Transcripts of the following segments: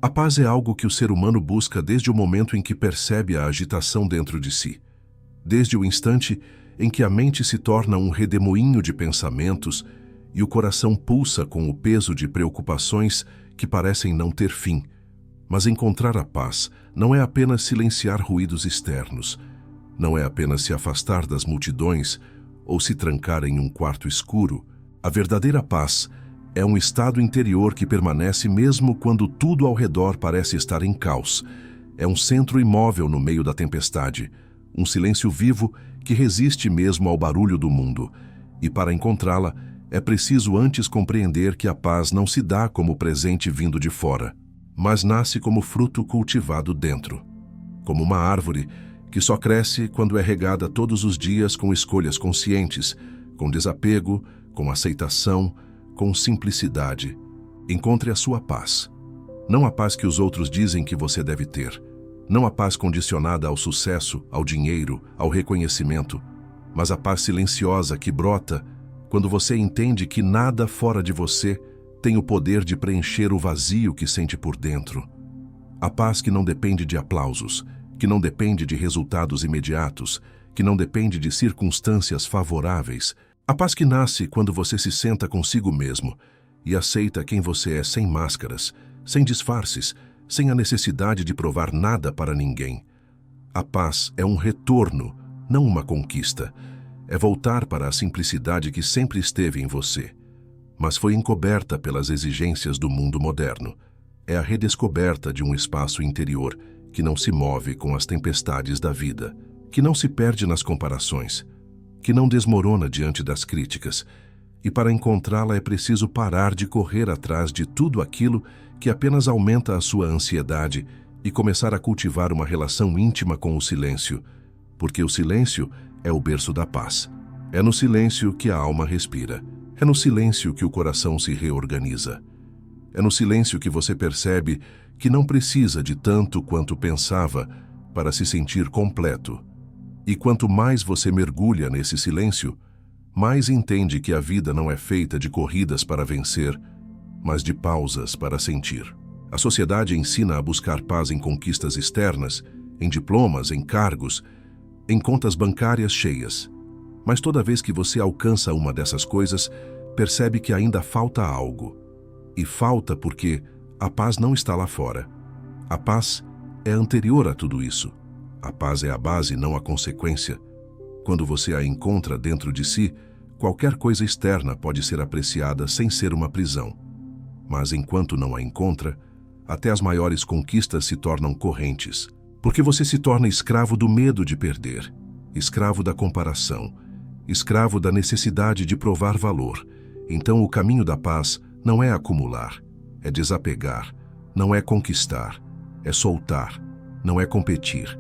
A paz é algo que o ser humano busca desde o momento em que percebe a agitação dentro de si. Desde o instante em que a mente se torna um redemoinho de pensamentos e o coração pulsa com o peso de preocupações que parecem não ter fim. Mas encontrar a paz não é apenas silenciar ruídos externos, não é apenas se afastar das multidões ou se trancar em um quarto escuro. A verdadeira paz é um estado interior que permanece mesmo quando tudo ao redor parece estar em caos. É um centro imóvel no meio da tempestade, um silêncio vivo que resiste mesmo ao barulho do mundo. E para encontrá-la, é preciso antes compreender que a paz não se dá como presente vindo de fora, mas nasce como fruto cultivado dentro. Como uma árvore que só cresce quando é regada todos os dias com escolhas conscientes, com desapego, com aceitação, com simplicidade. Encontre a sua paz. Não a paz que os outros dizem que você deve ter. Não a paz condicionada ao sucesso, ao dinheiro, ao reconhecimento, mas a paz silenciosa que brota quando você entende que nada fora de você tem o poder de preencher o vazio que sente por dentro. A paz que não depende de aplausos, que não depende de resultados imediatos, que não depende de circunstâncias favoráveis. A paz que nasce quando você se senta consigo mesmo e aceita quem você é sem máscaras, sem disfarces, sem a necessidade de provar nada para ninguém. A paz é um retorno, não uma conquista. É voltar para a simplicidade que sempre esteve em você, mas foi encoberta pelas exigências do mundo moderno. É a redescoberta de um espaço interior que não se move com as tempestades da vida, que não se perde nas comparações, que não desmorona diante das críticas. E para encontrá-la é preciso parar de correr atrás de tudo aquilo que apenas aumenta a sua ansiedade e começar a cultivar uma relação íntima com o silêncio, porque o silêncio é o berço da paz. É no silêncio que a alma respira. É no silêncio que o coração se reorganiza. É no silêncio que você percebe que não precisa de tanto quanto pensava para se sentir completo. E quanto mais você mergulha nesse silêncio, mais entende que a vida não é feita de corridas para vencer, mas de pausas para sentir. A sociedade ensina a buscar paz em conquistas externas, em diplomas, em cargos, em contas bancárias cheias. Mas toda vez que você alcança uma dessas coisas, percebe que ainda falta algo. E falta porque a paz não está lá fora. A paz é anterior a tudo isso. A paz é a base, não a consequência. Quando você a encontra dentro de si, qualquer coisa externa pode ser apreciada sem ser uma prisão. Mas enquanto não a encontra, até as maiores conquistas se tornam correntes. Porque você se torna escravo do medo de perder, escravo da comparação, escravo da necessidade de provar valor. Então o caminho da paz não é acumular, é desapegar, não é conquistar, é soltar, não é competir,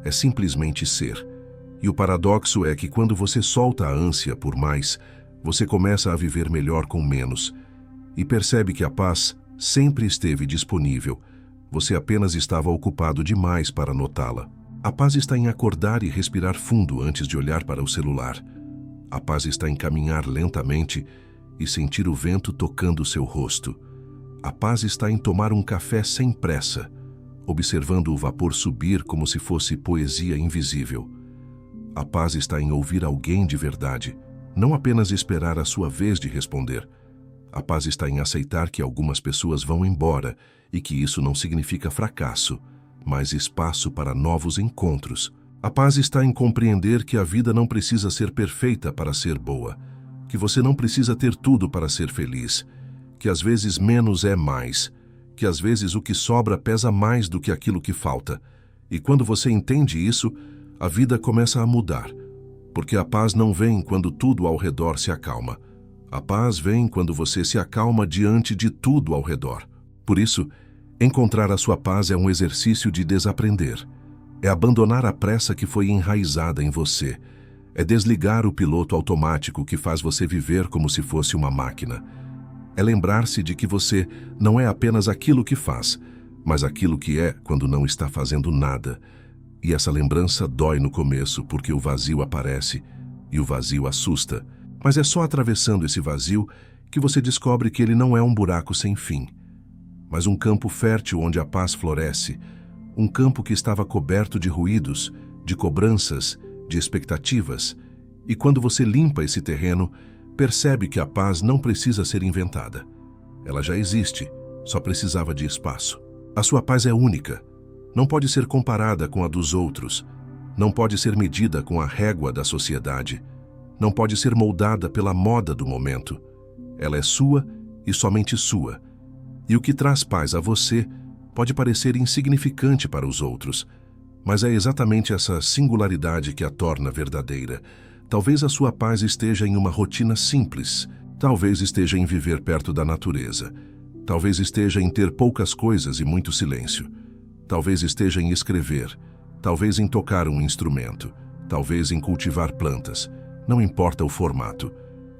é simplesmente ser. E o paradoxo é que quando você solta a ânsia por mais, você começa a viver melhor com menos e percebe que a paz sempre esteve disponível. Você apenas estava ocupado demais para notá-la. A paz está em acordar e respirar fundo antes de olhar para o celular. A paz está em caminhar lentamente e sentir o vento tocando seu rosto. A paz está em tomar um café sem pressa, observando o vapor subir como se fosse poesia invisível. A paz está em ouvir alguém de verdade, não apenas esperar a sua vez de responder. A paz está em aceitar que algumas pessoas vão embora e que isso não significa fracasso, mas espaço para novos encontros. A paz está em compreender que a vida não precisa ser perfeita para ser boa, que você não precisa ter tudo para ser feliz, que às vezes menos é mais, que às vezes o que sobra pesa mais do que aquilo que falta. E quando você entende isso, a vida começa a mudar, porque a paz não vem quando tudo ao redor se acalma. A paz vem quando você se acalma diante de tudo ao redor. Por isso, encontrar a sua paz é um exercício de desaprender. É abandonar a pressa que foi enraizada em você. É desligar o piloto automático que faz você viver como se fosse uma máquina. É lembrar-se de que você não é apenas aquilo que faz, mas aquilo que é quando não está fazendo nada. E essa lembrança dói no começo porque o vazio aparece e o vazio assusta. Mas é só atravessando esse vazio que você descobre que ele não é um buraco sem fim, mas um campo fértil onde a paz floresce, um campo que estava coberto de ruídos, de cobranças, de expectativas, e quando você limpa esse terreno, percebe que a paz não precisa ser inventada. Ela já existe, só precisava de espaço. A sua paz é única, não pode ser comparada com a dos outros, não pode ser medida com a régua da sociedade, não pode ser moldada pela moda do momento. Ela é sua e somente sua. E o que traz paz a você pode parecer insignificante para os outros, mas é exatamente essa singularidade que a torna verdadeira. Talvez a sua paz esteja em uma rotina simples, talvez esteja em viver perto da natureza, talvez esteja em ter poucas coisas e muito silêncio, talvez esteja em escrever, talvez em tocar um instrumento, talvez em cultivar plantas. Não importa o formato.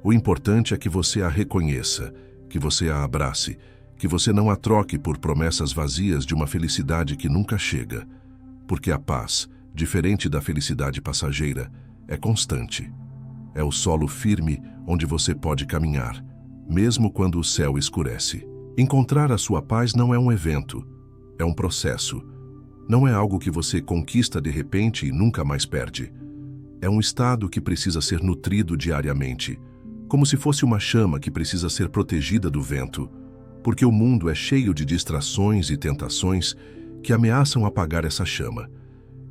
O importante é que você a reconheça, que você a abrace, que você não a troque por promessas vazias de uma felicidade que nunca chega. Porque a paz, diferente da felicidade passageira, é constante. É o solo firme onde você pode caminhar, mesmo quando o céu escurece. Encontrar a sua paz não é um evento, é um processo. Não é algo que você conquista de repente e nunca mais perde. É um estado que precisa ser nutrido diariamente, como se fosse uma chama que precisa ser protegida do vento, porque o mundo é cheio de distrações e tentações que ameaçam apagar essa chama.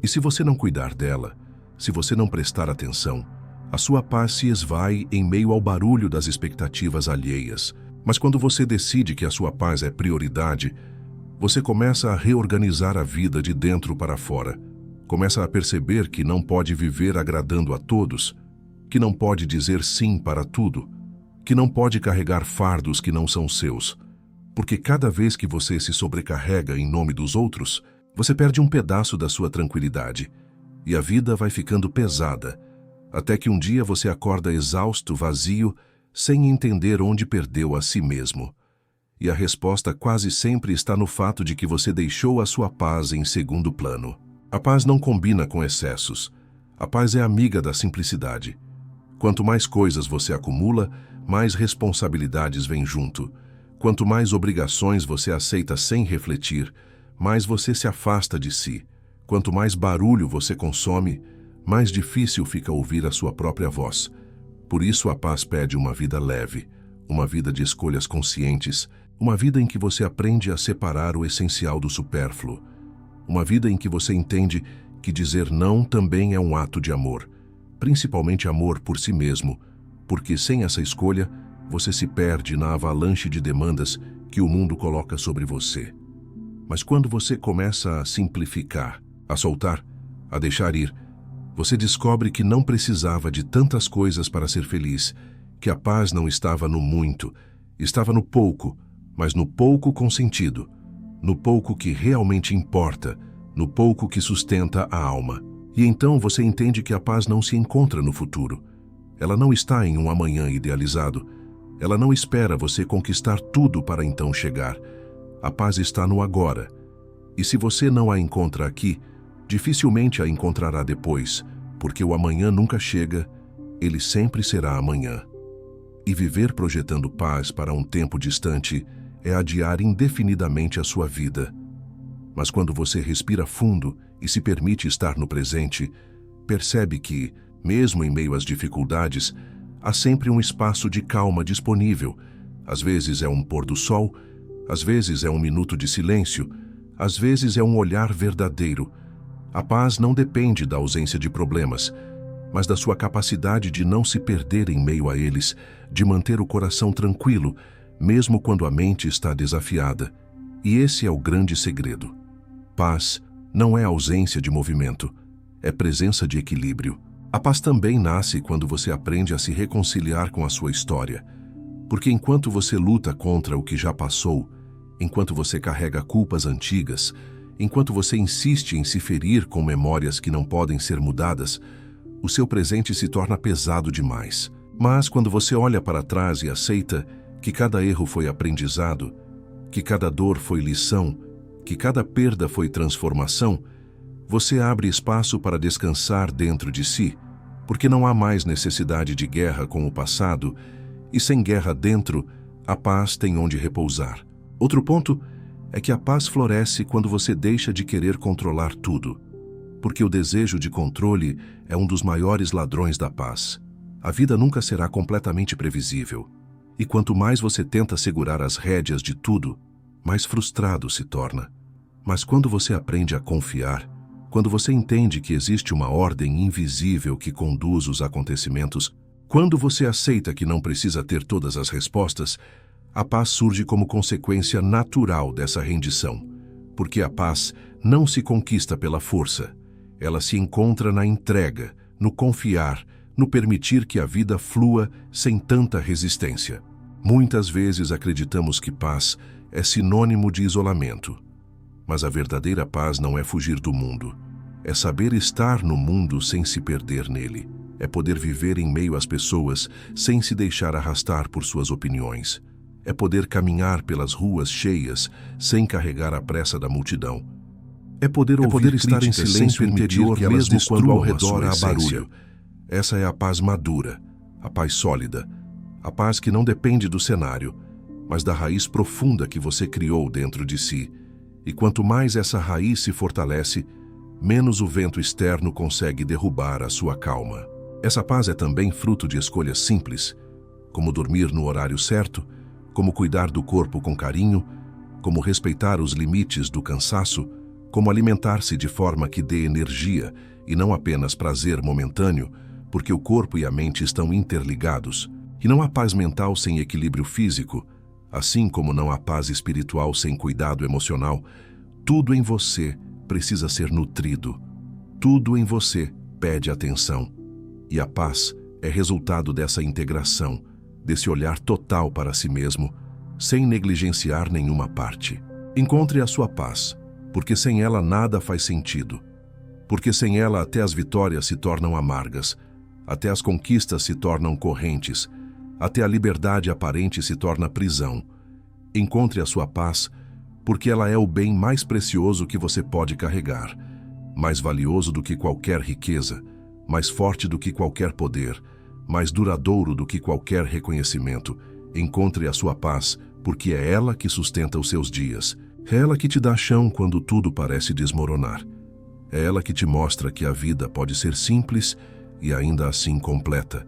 E se você não cuidar dela, se você não prestar atenção, a sua paz se esvai em meio ao barulho das expectativas alheias. Mas quando você decide que a sua paz é prioridade, você começa a reorganizar a vida de dentro para fora. Começa a perceber que não pode viver agradando a todos, que não pode dizer sim para tudo, que não pode carregar fardos que não são seus, porque cada vez que você se sobrecarrega em nome dos outros, você perde um pedaço da sua tranquilidade, e a vida vai ficando pesada, até que um dia você acorda exausto, vazio, sem entender onde perdeu a si mesmo. E a resposta quase sempre está no fato de que você deixou a sua paz em segundo plano. A paz não combina com excessos. A paz é amiga da simplicidade. Quanto mais coisas você acumula, mais responsabilidades vêm junto. Quanto mais obrigações você aceita sem refletir, mais você se afasta de si. Quanto mais barulho você consome, mais difícil fica ouvir a sua própria voz. Por isso a paz pede uma vida leve, uma vida de escolhas conscientes, uma vida em que você aprende a separar o essencial do supérfluo, uma vida em que você entende que dizer não também é um ato de amor, principalmente amor por si mesmo, porque sem essa escolha, você se perde na avalanche de demandas que o mundo coloca sobre você. Mas quando você começa a simplificar, a soltar, a deixar ir, você descobre que não precisava de tantas coisas para ser feliz, que a paz não estava no muito, estava no pouco, mas no pouco com sentido, no pouco que realmente importa, no pouco que sustenta a alma. E então você entende que a paz não se encontra no futuro. Ela não está em um amanhã idealizado. Ela não espera você conquistar tudo para então chegar. A paz está no agora. E se você não a encontra aqui, dificilmente a encontrará depois, porque o amanhã nunca chega, ele sempre será amanhã. E viver projetando paz para um tempo distante é adiar indefinidamente a sua vida. Mas quando você respira fundo e se permite estar no presente, percebe que, mesmo em meio às dificuldades, há sempre um espaço de calma disponível. Às vezes é um pôr do sol, às vezes é um minuto de silêncio, às vezes é um olhar verdadeiro. A paz não depende da ausência de problemas, mas da sua capacidade de não se perder em meio a eles, de manter o coração tranquilo, mesmo quando a mente está desafiada. E esse é o grande segredo. Paz não é ausência de movimento, é presença de equilíbrio. A paz também nasce quando você aprende a se reconciliar com a sua história. Porque enquanto você luta contra o que já passou, enquanto você carrega culpas antigas, enquanto você insiste em se ferir com memórias que não podem ser mudadas, o seu presente se torna pesado demais. Mas quando você olha para trás e aceita que cada erro foi aprendizado, que cada dor foi lição, que cada perda foi transformação, você abre espaço para descansar dentro de si, porque não há mais necessidade de guerra com o passado, e sem guerra dentro, a paz tem onde repousar. Outro ponto é que a paz floresce quando você deixa de querer controlar tudo, porque o desejo de controle é um dos maiores ladrões da paz. A vida nunca será completamente previsível, e quanto mais você tenta segurar as rédeas de tudo, mais frustrado se torna. Mas quando você aprende a confiar, quando você entende que existe uma ordem invisível que conduz os acontecimentos, quando você aceita que não precisa ter todas as respostas, a paz surge como consequência natural dessa rendição, porque a paz não se conquista pela força, ela se encontra na entrega, no confiar, no permitir que a vida flua sem tanta resistência. Muitas vezes acreditamos que paz é sinônimo de isolamento, mas a verdadeira paz não é fugir do mundo, é saber estar no mundo sem se perder nele, é poder viver em meio às pessoas sem se deixar arrastar por suas opiniões, é poder caminhar pelas ruas cheias sem carregar a pressa da multidão, é poder estar em silêncio interior mesmo quando ao redor há barulho. Essa é a paz madura, a paz sólida, a paz que não depende do cenário, mas da raiz profunda que você criou dentro de si. E quanto mais essa raiz se fortalece, menos o vento externo consegue derrubar a sua calma. Essa paz é também fruto de escolhas simples, como dormir no horário certo, como cuidar do corpo com carinho, como respeitar os limites do cansaço, como alimentar-se de forma que dê energia e não apenas prazer momentâneo, porque o corpo e a mente estão interligados, e não há paz mental sem equilíbrio físico, assim como não há paz espiritual sem cuidado emocional. Tudo em você precisa ser nutrido, tudo em você pede atenção, e a paz é resultado dessa integração, desse olhar total para si mesmo, sem negligenciar nenhuma parte. Encontre a sua paz, porque sem ela nada faz sentido, porque sem ela até as vitórias se tornam amargas, até as conquistas se tornam correntes, até a liberdade aparente se torna prisão. Encontre a sua paz, porque ela é o bem mais precioso que você pode carregar, mais valioso do que qualquer riqueza, mais forte do que qualquer poder, mais duradouro do que qualquer reconhecimento. Encontre a sua paz, porque é ela que sustenta os seus dias. É ela que te dá chão quando tudo parece desmoronar. É ela que te mostra que a vida pode ser simples e ainda assim completa.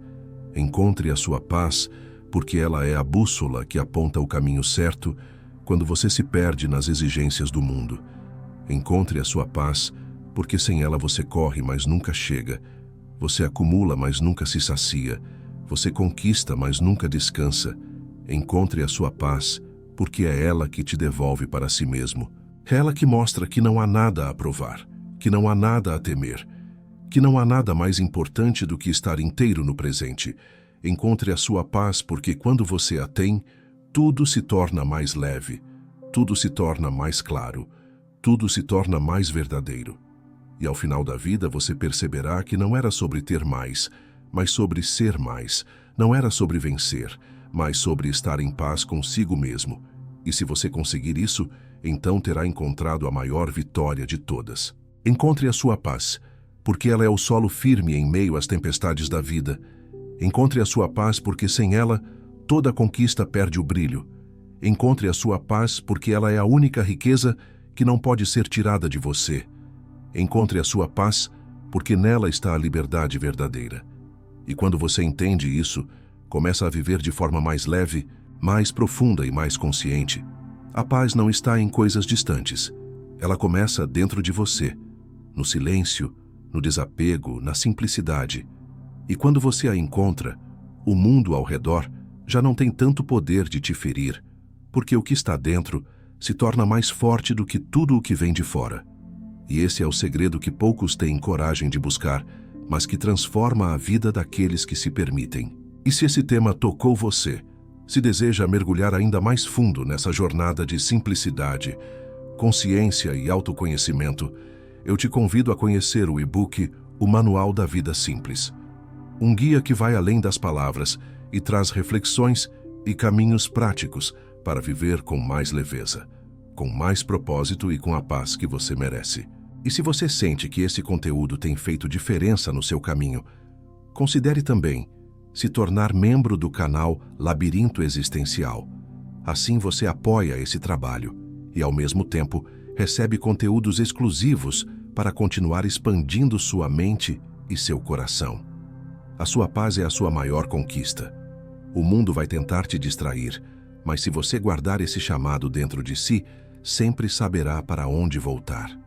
Encontre a sua paz, porque ela é a bússola que aponta o caminho certo quando você se perde nas exigências do mundo. Encontre a sua paz, porque sem ela você corre, mas nunca chega. Você acumula, mas nunca se sacia. Você conquista, mas nunca descansa. Encontre a sua paz, porque é ela que te devolve para si mesmo. É ela que mostra que não há nada a provar, que não há nada a temer, que não há nada mais importante do que estar inteiro no presente. Encontre a sua paz, porque quando você a tem, tudo se torna mais leve, tudo se torna mais claro, tudo se torna mais verdadeiro. E ao final da vida você perceberá que não era sobre ter mais, mas sobre ser mais. Não era sobre vencer, mas sobre estar em paz consigo mesmo. E se você conseguir isso, então terá encontrado a maior vitória de todas. Encontre a sua paz, porque ela é o solo firme em meio às tempestades da vida. Encontre a sua paz, porque sem ela, toda conquista perde o brilho. Encontre a sua paz, porque ela é a única riqueza que não pode ser tirada de você. Encontre a sua paz, porque nela está a liberdade verdadeira. E quando você entende isso, começa a viver de forma mais leve, mais profunda e mais consciente. A paz não está em coisas distantes. Ela começa dentro de você, no silêncio, no desapego, na simplicidade. E quando você a encontra, o mundo ao redor já não tem tanto poder de te ferir, porque o que está dentro se torna mais forte do que tudo o que vem de fora. E esse é o segredo que poucos têm coragem de buscar, mas que transforma a vida daqueles que se permitem. E se esse tema tocou você, se deseja mergulhar ainda mais fundo nessa jornada de simplicidade, consciência e autoconhecimento, eu te convido a conhecer o e-book O Manual da Vida Simples. Um guia que vai além das palavras e traz reflexões e caminhos práticos para viver com mais leveza, com mais propósito e com a paz que você merece. E se você sente que esse conteúdo tem feito diferença no seu caminho, considere também se tornar membro do canal Labirinto Existencial. Assim você apoia esse trabalho e, ao mesmo tempo, recebe conteúdos exclusivos para continuar expandindo sua mente e seu coração. A sua paz é a sua maior conquista. O mundo vai tentar te distrair, mas se você guardar esse chamado dentro de si, sempre saberá para onde voltar.